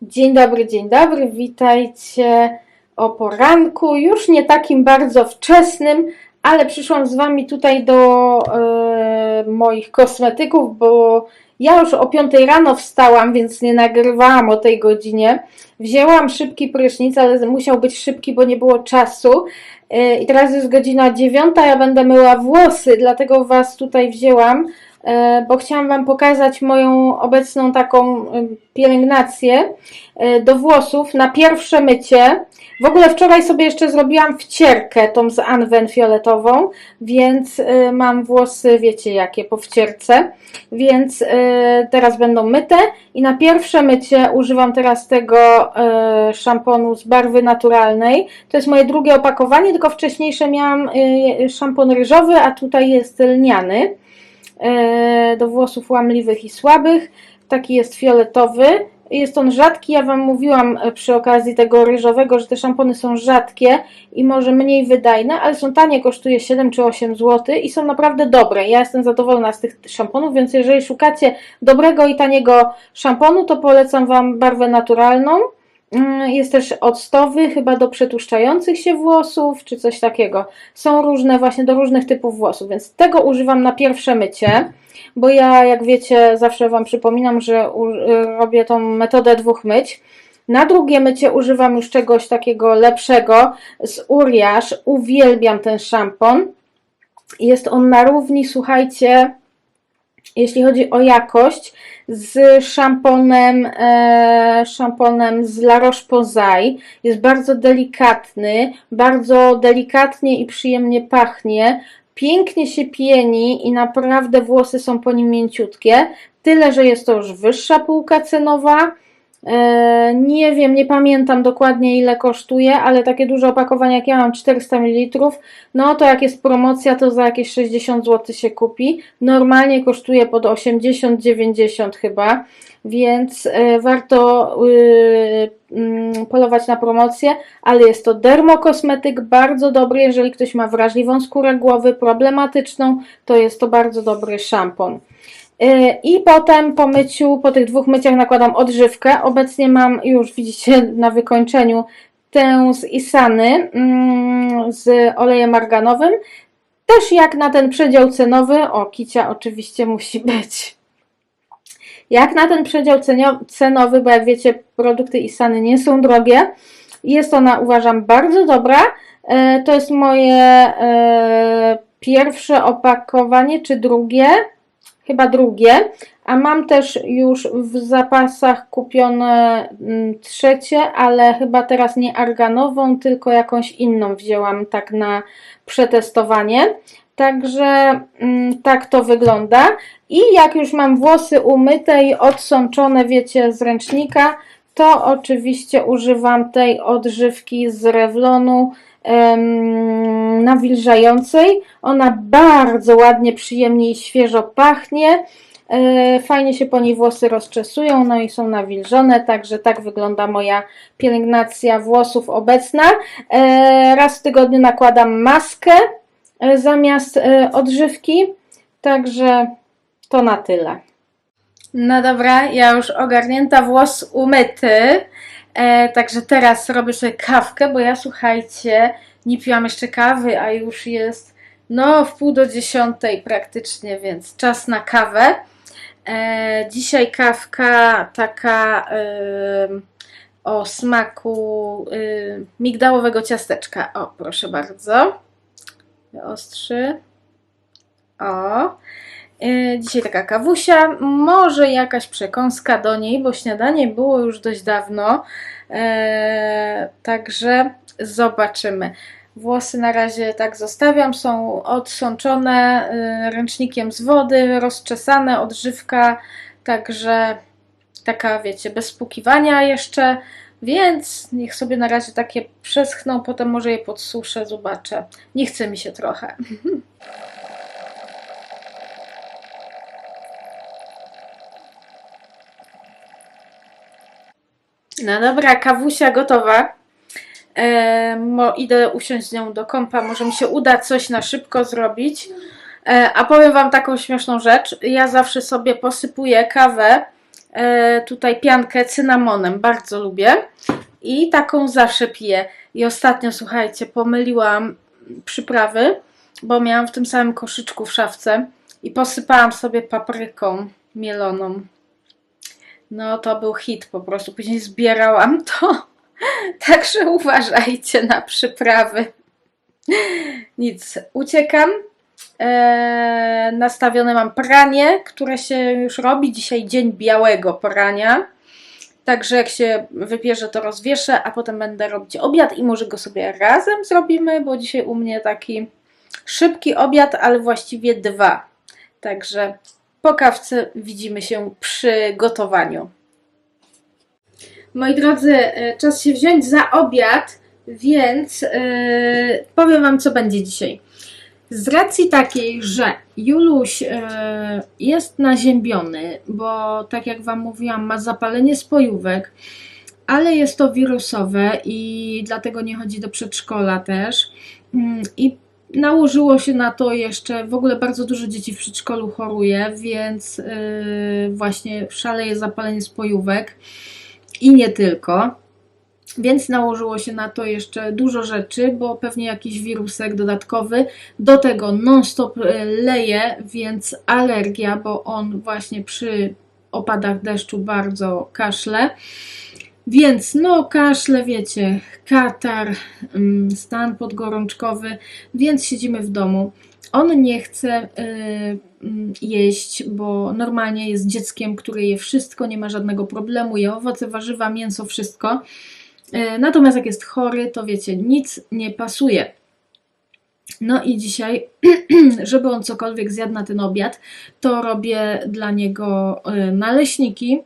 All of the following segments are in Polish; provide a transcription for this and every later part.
Dzień dobry, witajcie o poranku, już nie takim bardzo wczesnym, ale przyszłam z Wami tutaj do moich kosmetyków, bo ja już o 5 rano wstałam, więc nie nagrywałam o tej godzinie. Wzięłam szybki prysznic, ale musiał być szybki, bo nie było czasu. I teraz jest godzina 9, ja będę myła włosy, dlatego Was tutaj wzięłam, bo chciałam Wam pokazać moją obecną taką pielęgnację do włosów na pierwsze mycie. W ogóle wczoraj sobie jeszcze zrobiłam wcierkę, tą z Anwen fioletową, więc mam włosy, wiecie jakie, po wcierce, więc teraz będą myte i na pierwsze mycie używam teraz tego szamponu z barwy naturalnej. To jest moje drugie opakowanie, tylko wcześniejsze miałam szampon ryżowy, a tutaj jest lniany do włosów łamliwych i słabych. Taki jest fioletowy. Jest on rzadki, ja Wam mówiłam przy okazji tego ryżowego, że te szampony są rzadkie i może mniej wydajne, ale są tanie, kosztuje 7 czy 8 zł i są naprawdę dobre. Ja jestem zadowolona z tych szamponów, więc jeżeli szukacie dobrego i taniego szamponu, to polecam Wam barwę naturalną. Jest też octowy, chyba do przetłuszczających się włosów, czy coś takiego. Są różne właśnie do różnych typów włosów, więc tego używam na pierwsze mycie, bo ja, jak wiecie, zawsze Wam przypominam, że robię tą metodę 2 myć. Na drugie mycie używam już czegoś takiego lepszego z Uriage. Uwielbiam ten szampon. Jest on na równi, słuchajcie, jeśli chodzi o jakość, z szamponem z La Roche-Posay. Jest bardzo delikatnie i przyjemnie pachnie. Pięknie się pieni i naprawdę włosy są po nim mięciutkie. Tyle, że jest to już wyższa półka cenowa. Nie wiem, nie pamiętam dokładnie ile kosztuje, ale takie duże opakowanie jak ja mam 400 ml, no to jak jest promocja, to za jakieś 60 zł się kupi. Normalnie kosztuje pod 80-90 chyba, więc warto polować na promocję, ale jest to dermokosmetyk, bardzo dobry, jeżeli ktoś ma wrażliwą skórę głowy, problematyczną, to jest to bardzo dobry szampon. I potem po myciu, po tych 2 myciach nakładam odżywkę. Obecnie mam już, widzicie na wykończeniu, tę z Isany z olejem arganowym. Też jak na ten przedział cenowy, o kicia oczywiście musi być. Jak na ten przedział cenowy, bo jak wiecie, produkty Isany nie są drogie. Jest ona, uważam, bardzo dobra. To jest moje pierwsze opakowanie, czy drugie? Chyba drugie, a mam też już w zapasach kupione trzecie, ale chyba teraz nie arganową, tylko jakąś inną wzięłam tak na przetestowanie. Także tak to wygląda. I jak już mam włosy umyte i odsączone, wiecie, z ręcznika, to oczywiście używam tej odżywki z Revlonu nawilżającej. Ona bardzo ładnie, przyjemnie i świeżo pachnie. Fajnie się po niej włosy rozczesują, no i są nawilżone, także tak wygląda moja pielęgnacja włosów obecna. Raz w tygodniu nakładam maskę zamiast odżywki, także to na tyle. No dobra, ja już ogarnięta, włos umyty, także teraz robię sobie kawkę, bo ja, słuchajcie, nie piłam jeszcze kawy, a już jest no w 9:30 praktycznie, więc czas na kawę. Dzisiaj kawka taka o smaku migdałowego ciasteczka. O, proszę bardzo. Wyostrzy. O. Dzisiaj taka kawusia, może jakaś przekąska do niej, bo śniadanie było już dość dawno, także zobaczymy. Włosy na razie tak zostawiam, są odsączone ręcznikiem z wody, rozczesane, odżywka, także taka, wiecie, bez spłukiwania jeszcze, więc niech sobie na razie takie przeschną, potem może je podsuszę, zobaczę. Nie chce mi się trochę. No dobra, kawusia gotowa. Idę usiąść z nią do kąpa, może mi się uda coś na szybko zrobić. A powiem Wam taką śmieszną rzecz. Ja zawsze sobie posypuję kawę tutaj piankę cynamonem, bardzo lubię i taką zawsze piję. I ostatnio, słuchajcie, pomyliłam przyprawy, bo miałam w tym samym koszyczku w szafce i posypałam sobie papryką mieloną. No to był hit po prostu, później zbierałam to, także uważajcie na przyprawy. Nic, uciekam. Nastawione mam pranie, które się już robi. Dzisiaj dzień białego prania. Także jak się wypierze, to rozwieszę, a potem będę robić obiad i może go sobie razem zrobimy, bo dzisiaj u mnie taki szybki obiad, ale właściwie 2. Także po kawce widzimy się przy gotowaniu. Moi drodzy, czas się wziąć za obiad, więc powiem Wam, co będzie dzisiaj. Z racji takiej, że Juluś jest naziębiony, bo tak jak Wam mówiłam, ma zapalenie spojówek, ale jest to wirusowe i dlatego nie chodzi do przedszkola też. I nałożyło się na to jeszcze, w ogóle bardzo dużo dzieci w przedszkolu choruje, więc właśnie szaleje zapalenie spojówek i nie tylko. Więc nałożyło się na to jeszcze dużo rzeczy, bo pewnie jakiś wirusek dodatkowy. Do tego non-stop leje, więc alergia, bo on właśnie przy opadach deszczu bardzo kaszle. Więc no kaszle, wiecie, katar, stan podgorączkowy, więc siedzimy w domu. On nie chce jeść, bo normalnie jest dzieckiem, które je wszystko, nie ma żadnego problemu, je owoce, warzywa, mięso, wszystko. Natomiast jak jest chory, to wiecie, nic nie pasuje. No i dzisiaj, żeby on cokolwiek zjadł na ten obiad, to robię dla niego naleśniki.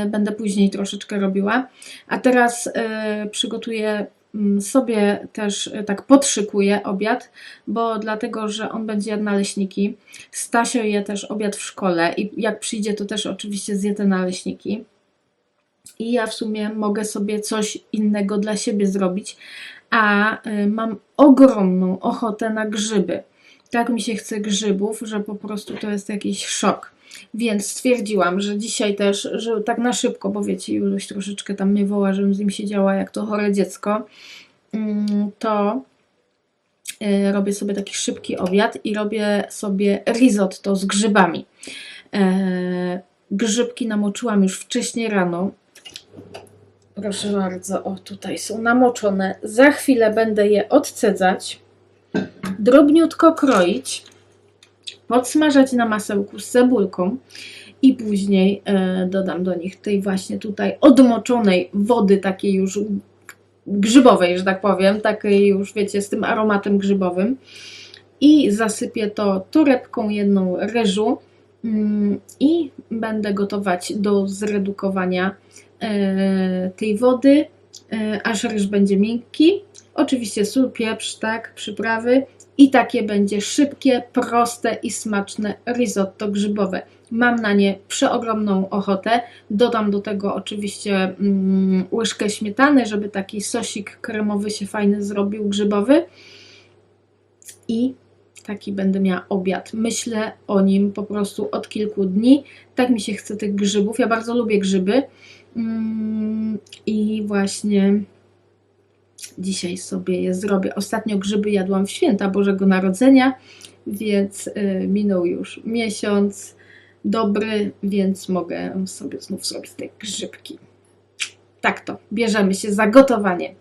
Będę później troszeczkę robiła. A teraz przygotuję sobie też, tak podszykuję obiad, bo dlatego, że on będzie jadł naleśniki. Stasio je też obiad w szkole i jak przyjdzie, to też oczywiście zje te naleśniki. I ja w sumie mogę sobie coś innego dla siebie zrobić, a mam ogromną ochotę na grzyby. Tak mi się chce grzybów, że po prostu to jest jakiś szok. Więc stwierdziłam, że dzisiaj też, że tak na szybko, bo wiecie, Juluś troszeczkę tam mnie woła, żebym z nim siedziała jak to chore dziecko, to robię sobie taki szybki obiad i robię sobie risotto z grzybami. Grzybki namoczyłam już wcześniej rano. Proszę bardzo, o tutaj są namoczone. Za chwilę będę je odcedzać, drobniutko kroić, podsmażać na masełku z cebulką i później dodam do nich tej właśnie tutaj odmoczonej wody, takiej już grzybowej, że tak powiem, takiej już wiecie, z tym aromatem grzybowym i zasypię to torebką jedną ryżu i będę gotować do zredukowania tej wody, aż ryż będzie miękki. Oczywiście sól, pieprz, tak, przyprawy i takie będzie szybkie, proste i smaczne risotto grzybowe. Mam na nie przeogromną ochotę. Dodam do tego oczywiście łyżkę śmietany, żeby taki sosik kremowy się fajny zrobił, grzybowy. I taki będę miała obiad. Myślę o nim po prostu od kilku dni. Tak mi się chce tych grzybów. Ja bardzo lubię grzyby. I właśnie dzisiaj sobie je zrobię. Ostatnio grzyby jadłam w święta Bożego Narodzenia, więc minął już miesiąc dobry, więc mogę sobie znów zrobić te grzybki. Tak to, bierzemy się za gotowanie.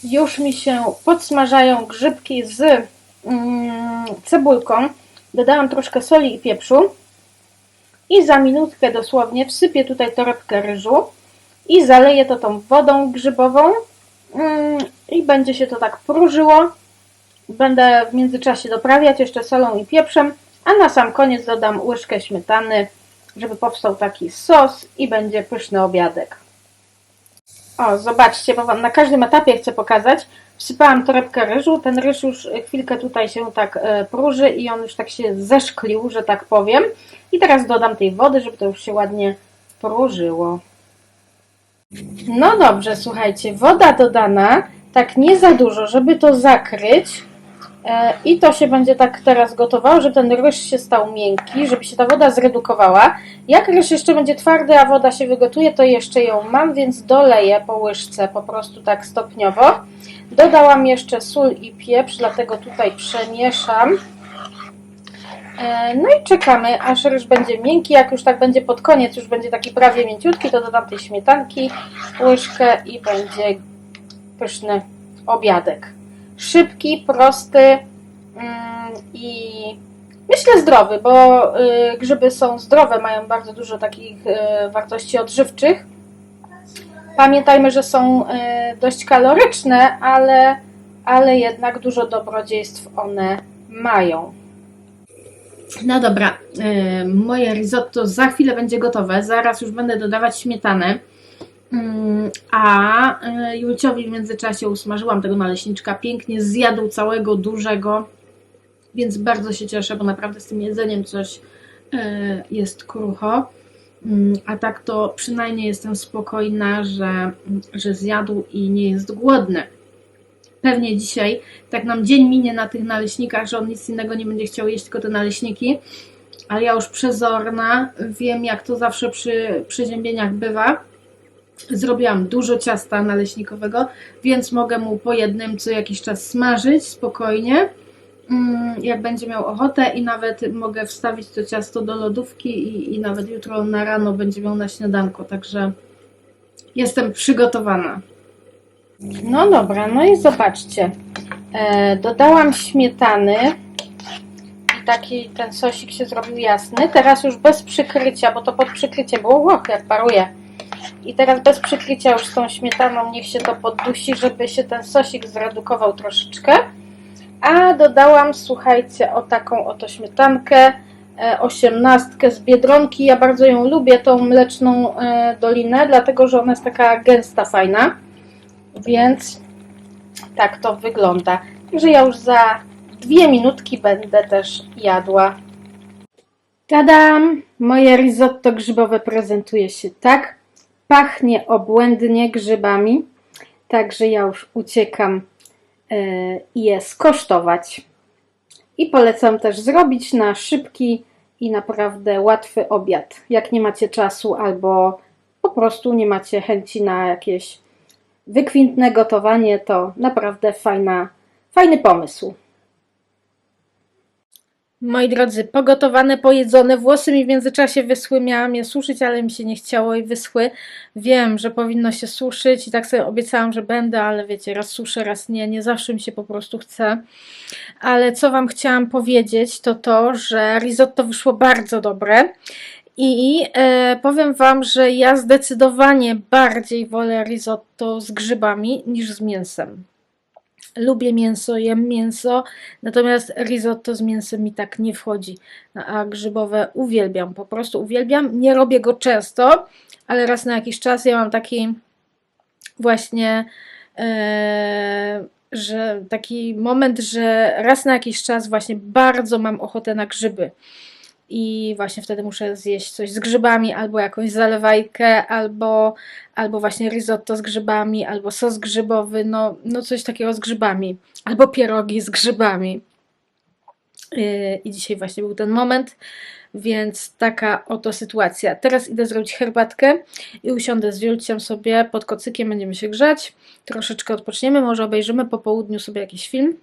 Już mi się podsmażają grzybki z cebulką. Dodałam troszkę soli i pieprzu. I za minutkę dosłownie wsypię tutaj torebkę ryżu i zaleję to tą wodą grzybową i będzie się to tak próżyło. Będę w międzyczasie doprawiać jeszcze solą i pieprzem, a na sam koniec dodam łyżkę śmietany, żeby powstał taki sos i będzie pyszny obiadek. O, zobaczcie, bo Wam na każdym etapie chcę pokazać. Wsypałam torebkę ryżu, ten ryż już chwilkę tutaj się tak próży i on już tak się zeszklił, że tak powiem. I teraz dodam tej wody, żeby to już się ładnie próżyło. No dobrze, słuchajcie, woda dodana, tak nie za dużo, żeby to zakryć. I to się będzie tak teraz gotowało, żeby ten ryż się stał miękki, żeby się ta woda zredukowała. Jak ryż jeszcze będzie twardy, a woda się wygotuje, to jeszcze ją mam, więc doleję po łyżce po prostu tak stopniowo. Dodałam jeszcze sól i pieprz, dlatego tutaj przemieszam. No i czekamy, aż ryż będzie miękki. Jak już tak będzie pod koniec, już będzie taki prawie mięciutki, to dodam tej śmietanki, łyżkę i będzie pyszny obiadek. Szybki, prosty i myślę zdrowy, bo grzyby są zdrowe, mają bardzo dużo takich wartości odżywczych. Pamiętajmy, że są dość kaloryczne, ale jednak dużo dobrodziejstw one mają. No dobra, moje risotto za chwilę będzie gotowe, zaraz już będę dodawać śmietanę, a Julciowi w międzyczasie usmażyłam tego naleśniczka, pięknie zjadł całego dużego, więc bardzo się cieszę, bo naprawdę z tym jedzeniem coś jest krucho, a tak to przynajmniej jestem spokojna, że zjadł i nie jest głodny. Pewnie dzisiaj tak nam dzień minie na tych naleśnikach, że on nic innego nie będzie chciał jeść, tylko te naleśniki. Ale ja już przezorna, wiem jak to zawsze przy przeziębieniach bywa. Zrobiłam dużo ciasta naleśnikowego, więc mogę mu po jednym co jakiś czas smażyć spokojnie, jak będzie miał ochotę i nawet mogę wstawić to ciasto do lodówki i nawet jutro na rano będzie miał na śniadanko, także jestem przygotowana. No dobra, no i zobaczcie, dodałam śmietany i taki ten sosik się zrobił jasny, teraz już bez przykrycia, bo to pod przykryciem było, jak paruje. I teraz bez przykrycia już z tą śmietaną niech się to poddusi, żeby się ten sosik zredukował troszeczkę. A dodałam, słuchajcie, o taką oto śmietankę, 18 z Biedronki. Ja bardzo ją lubię, tą mleczną dolinę, dlatego że ona jest taka gęsta, fajna. Więc tak to wygląda. Także ja już za 2 minutki będę też jadła. Tadam! Moje risotto grzybowe prezentuje się tak. Pachnie obłędnie grzybami. Także ja już uciekam je skosztować. I polecam też zrobić na szybki i naprawdę łatwy obiad. Jak nie macie czasu albo po prostu nie macie chęci na jakieś wykwintne gotowanie, to naprawdę fajny pomysł. Moi drodzy, pogotowane, pojedzone, włosy mi w międzyczasie wyschły, miałam je suszyć, ale mi się nie chciało i wyschły. Wiem, że powinno się suszyć i tak sobie obiecałam, że będę, ale wiecie, raz suszę, raz nie zawsze mi się po prostu chce. Ale co Wam chciałam powiedzieć, to, że risotto wyszło bardzo dobre. I powiem Wam, że ja zdecydowanie bardziej wolę risotto z grzybami niż z mięsem. Lubię mięso, jem mięso, natomiast risotto z mięsem mi tak nie wchodzi, a grzybowe uwielbiam, po prostu uwielbiam. Nie robię go często, ale raz na jakiś czas ja mam taki właśnie, że taki moment, że raz na jakiś czas właśnie bardzo mam ochotę na grzyby. I właśnie wtedy muszę zjeść coś z grzybami, albo jakąś zalewajkę, albo właśnie risotto z grzybami, albo sos grzybowy, no coś takiego z grzybami, albo pierogi z grzybami. I dzisiaj właśnie był ten moment, więc taka oto sytuacja. Teraz idę zrobić herbatkę i usiądę z Julciem sobie pod kocykiem, będziemy się grzać, troszeczkę odpoczniemy, może obejrzymy po południu sobie jakiś film.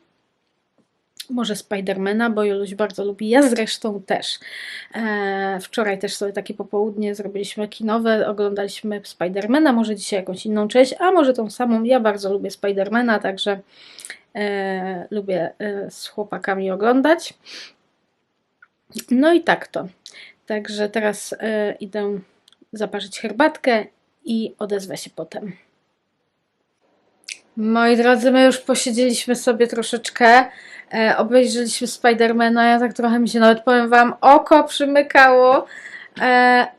Może Spidermana, bo Joluś bardzo lubi, ja zresztą też. Wczoraj też sobie takie popołudnie zrobiliśmy kinowe, oglądaliśmy Spidermana, może dzisiaj jakąś inną część, a może tą samą. Ja bardzo lubię Spidermana, także lubię z chłopakami oglądać. No i tak to. Także teraz idę zaparzyć herbatkę i odezwę się potem. Moi drodzy, my już posiedzieliśmy sobie troszeczkę, obejrzeliśmy Spidermana, ja tak trochę mi się nawet, powiem Wam, oko przymykało,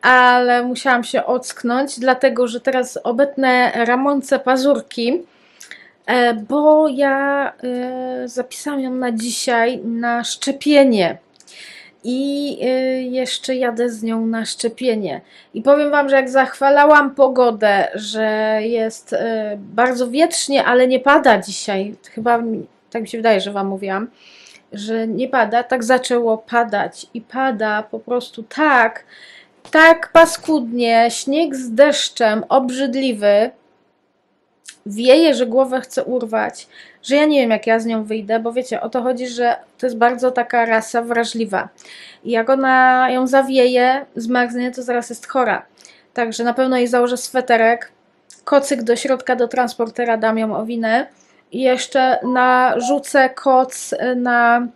ale musiałam się ocknąć, dlatego że teraz obetnę Ramonce pazurki, bo ja zapisałam ją na dzisiaj na szczepienie. I jeszcze jadę z nią na szczepienie. I powiem Wam, że jak zachwalałam pogodę, że jest bardzo wietrznie, ale nie pada dzisiaj. Chyba tak mi się wydaje, że Wam mówiłam, że nie pada, tak zaczęło padać i pada po prostu tak paskudnie, śnieg z deszczem, obrzydliwy, wieje, że głowę chce urwać, że ja nie wiem, jak ja z nią wyjdę, bo wiecie, o to chodzi, że to jest bardzo taka rasa wrażliwa i jak ona ją zawieje, zmarznie, to zaraz jest chora. Także na pewno jej założę sweterek, kocyk do środka do transportera, dam ją owinę i jeszcze narzucę koc na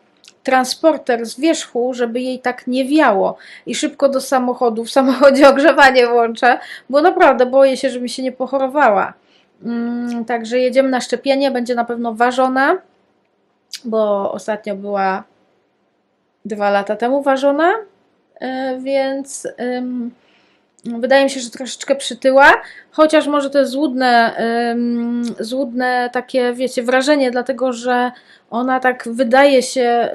transporter z wierzchu, żeby jej tak nie wiało i szybko do samochodu, w samochodzie ogrzewanie włączę, bo naprawdę boję się, żeby się nie pochorowała. Także jedziemy na szczepienie, będzie na pewno ważona, bo ostatnio była 2 lata temu ważona, więc wydaje mi się, że troszeczkę przytyła, chociaż może to jest złudne takie, wiecie, wrażenie, dlatego że ona tak wydaje się,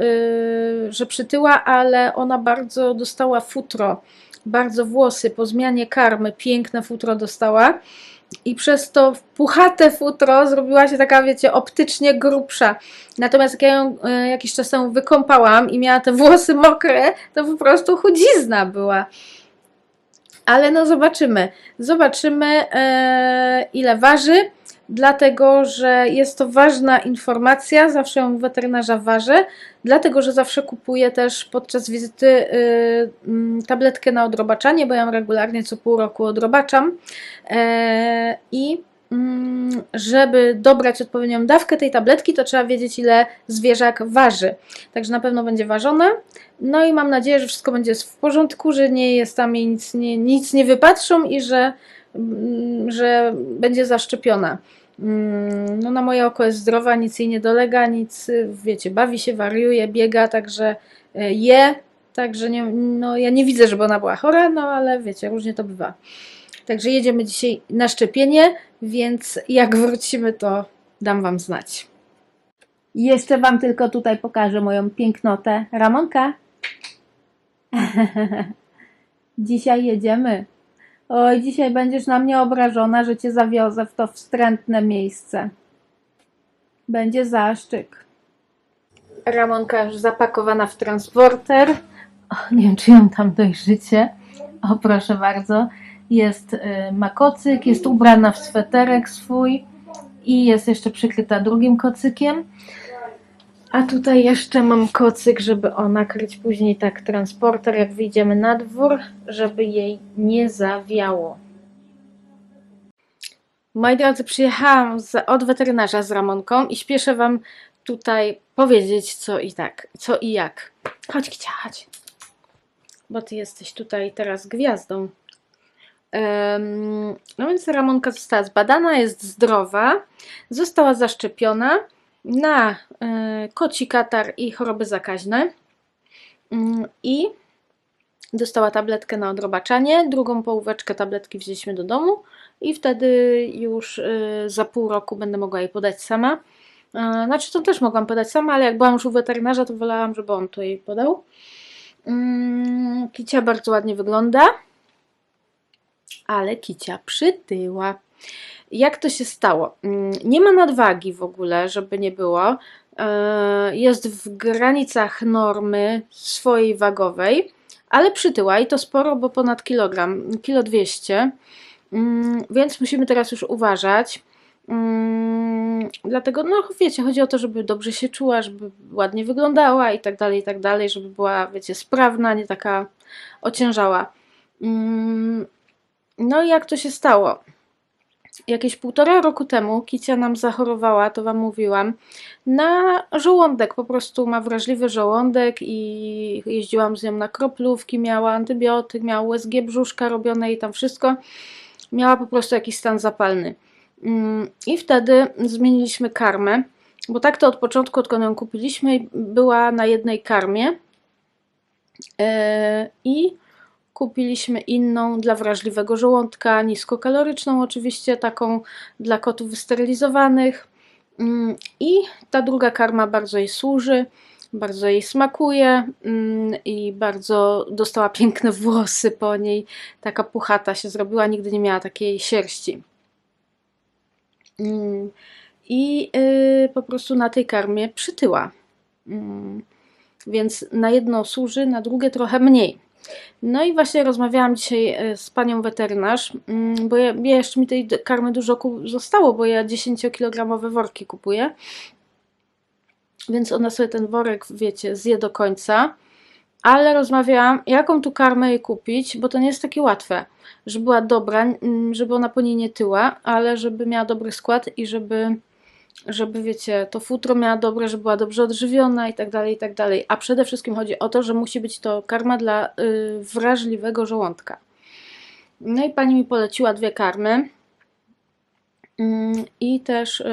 że przytyła, ale ona bardzo dostała futro, bardzo włosy po zmianie karmy, piękne futro dostała. I przez to puchate futro zrobiła się taka, wiecie, optycznie grubsza. Natomiast jak ja ją jakiś czas temu wykąpałam i miała te włosy mokre, to po prostu chudzizna była. Ale no zobaczymy ile waży, dlatego że jest to ważna informacja, zawsze ją u weterynarza ważę, dlatego że zawsze kupuję też podczas wizyty tabletkę na odrobaczanie, bo ja ją regularnie co pół roku odrobaczam i żeby dobrać odpowiednią dawkę tej tabletki, to trzeba wiedzieć, ile zwierzak waży. Także na pewno będzie ważona. No i mam nadzieję, że wszystko będzie w porządku, że nie jest tam jej nic nie wypatrzą i że będzie zaszczepiona. No na moje oko jest zdrowa, nic jej nie dolega, nic, wiecie, bawi się, wariuje, biega, także także nie, no ja nie widzę, żeby ona była chora, no ale wiecie, różnie to bywa. Także jedziemy dzisiaj na szczepienie, więc jak wrócimy, to dam Wam znać. Jeszcze Wam tylko tutaj pokażę moją pięknotę. Ramonka! Dzisiaj jedziemy. Oj, dzisiaj będziesz na mnie obrażona, że Cię zawiozę w to wstrętne miejsce. Będzie zaszczyk. Ramonka już zapakowana w transporter. O, nie wiem, czy ją tam dojrzycie. O, proszę bardzo. Ma kocyk, jest ubrana w sweterek swój i jest jeszcze przykryta drugim kocykiem. A tutaj jeszcze mam kocyk, żeby nakryć później tak transporter, jak wyjdziemy na dwór, żeby jej nie zawiało. Moi drodzy, przyjechałam od weterynarza z Ramonką i śpieszę Wam tutaj powiedzieć co i jak. Chodź, Kicia, chodź. Bo Ty jesteś tutaj teraz gwiazdą. No więc Ramonka została zbadana, jest zdrowa, została zaszczepiona na koci katar i choroby zakaźne i dostała tabletkę na odrobaczanie, drugą połóweczkę tabletki wzięliśmy do domu i wtedy już za pół roku będę mogła jej podać sama. Znaczy to też mogłam podać sama, ale jak byłam już u weterynarza, to wolałam, żeby on to jej podał. Kicia bardzo ładnie wygląda, ale Kicia przytyła. Jak to się stało? Nie ma nadwagi w ogóle, żeby nie było. Jest w granicach normy swojej wagowej, ale przytyła i to sporo, bo ponad kilogram, 1,2 kg. Więc musimy teraz już uważać. Dlatego, no wiecie, chodzi o to, żeby dobrze się czuła, żeby ładnie wyglądała i tak dalej, żeby była, wiecie, sprawna, nie taka ociężała. No i jak to się stało? Jakieś 1,5 roku temu Kicia nam zachorowała, to Wam mówiłam, na żołądek. Po prostu ma wrażliwy żołądek i jeździłam z nią na kroplówki, miała antybiotyk, miała USG brzuszka robione i tam wszystko. Miała po prostu jakiś stan zapalny. I wtedy zmieniliśmy karmę, bo tak to od początku, odkąd ją kupiliśmy, była na jednej karmie i kupiliśmy inną dla wrażliwego żołądka, niskokaloryczną oczywiście, taką dla kotów wysterylizowanych i ta druga karma bardzo jej służy, bardzo jej smakuje i bardzo dostała piękne włosy po niej, taka puchata się zrobiła, nigdy nie miała takiej sierści. i po prostu na tej karmie przytyła. Więc na jedno służy, na drugie trochę mniej. No i właśnie rozmawiałam dzisiaj z panią weterynarz, bo jeszcze mi tej karmy dużo zostało, bo ja 10-kilogramowe worki kupuję. Więc ona sobie ten worek, wiecie, zje do końca. Ale rozmawiałam, jaką tu karmę jej kupić, bo to nie jest takie łatwe, żeby była dobra, żeby ona po niej nie tyła, ale żeby miała dobry skład i żeby wiecie, to futro miała dobre, żeby była dobrze odżywiona i tak dalej, i tak dalej. A przede wszystkim chodzi o to, że musi być to karma dla wrażliwego żołądka. No i pani mi poleciła 2 karmy i też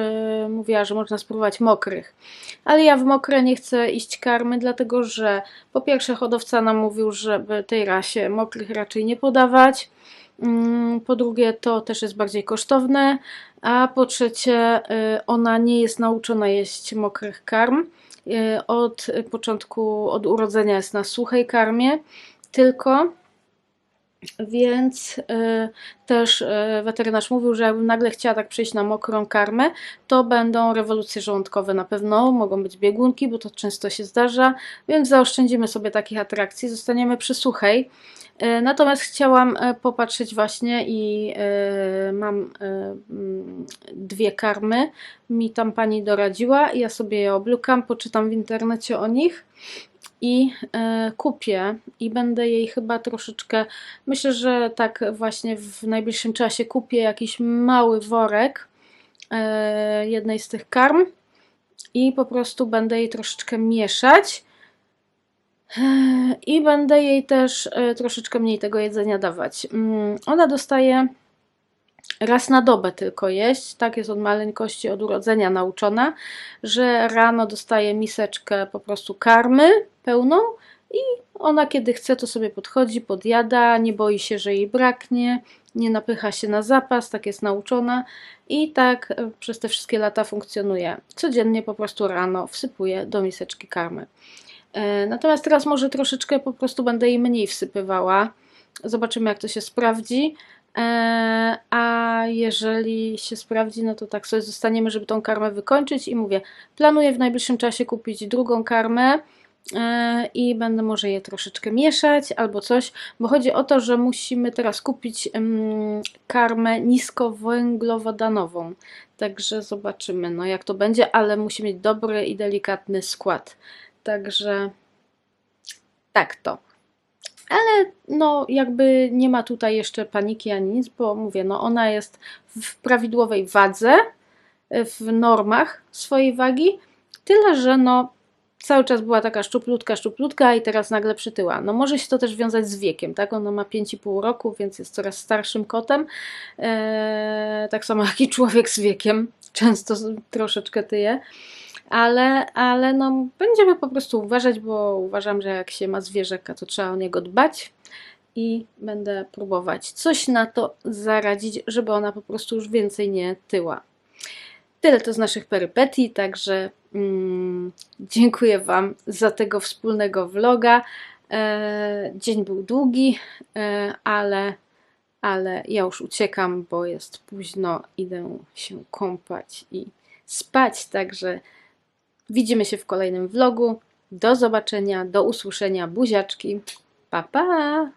mówiła, że można spróbować mokrych. Ale ja w mokre nie chcę iść karmy, dlatego że po pierwsze hodowca nam mówił, żeby tej rasie mokrych raczej nie podawać. Po drugie, to też jest bardziej kosztowne, a po trzecie, ona nie jest nauczona jeść mokrych karm. Od początku, od urodzenia jest na suchej karmie tylko. Więc też weterynarz mówił, że jakbym nagle chciała tak przejść na mokrą karmę, to będą rewolucje żołądkowe na pewno, mogą być biegunki, bo to często się zdarza, więc zaoszczędzimy sobie takich atrakcji, zostaniemy przy suchej. Natomiast chciałam popatrzeć właśnie i mam 2 karmy, mi tam pani doradziła, ja sobie je oblukam, poczytam w internecie o nich i kupię i będę jej chyba troszeczkę, myślę, że tak właśnie w najbliższym czasie kupię jakiś mały worek jednej z tych karm i po prostu będę jej troszeczkę mieszać i będę jej też troszeczkę mniej tego jedzenia dawać. Ona dostaje raz na dobę tylko jeść, tak jest od maleńkości, od urodzenia nauczona, że rano dostaje miseczkę po prostu karmy pełną i ona kiedy chce to sobie podchodzi, podjada, nie boi się, że jej braknie, nie napycha się na zapas, tak jest nauczona i tak przez te wszystkie lata funkcjonuje. Codziennie po prostu rano wsypuje do miseczki karmy. Natomiast teraz może troszeczkę po prostu będę jej mniej wsypywała. Zobaczymy, jak to się sprawdzi. A jeżeli się sprawdzi, no to tak sobie zostaniemy, żeby tą karmę wykończyć i mówię, planuję w najbliższym czasie kupić drugą karmę i będę może je troszeczkę mieszać albo coś, bo chodzi o to, że musimy teraz kupić karmę niskowęglowodanową, także zobaczymy, no jak to będzie, ale musi mieć dobry i delikatny skład, także tak to. Ale no jakby nie ma tutaj jeszcze paniki ani nic, bo mówię, no ona jest w prawidłowej wadze, w normach swojej wagi, tyle że no cały czas była taka szczuplutka i teraz nagle przytyła. No może się to też wiązać z wiekiem, tak? Ona ma 5,5 roku, więc jest coraz starszym kotem, tak samo jak i człowiek z wiekiem, często troszeczkę tyje. Ale no, będziemy po prostu uważać, bo uważam, że jak się ma zwierzaka, to trzeba o niego dbać i będę próbować coś na to zaradzić, żeby ona po prostu już więcej nie tyła. Tyle to z naszych perypetii, także dziękuję Wam za tego wspólnego vloga. Dzień był długi, ale ja już uciekam, bo jest późno, idę się kąpać i spać, także widzimy się w kolejnym vlogu. Do zobaczenia, do usłyszenia, buziaczki. Pa, pa!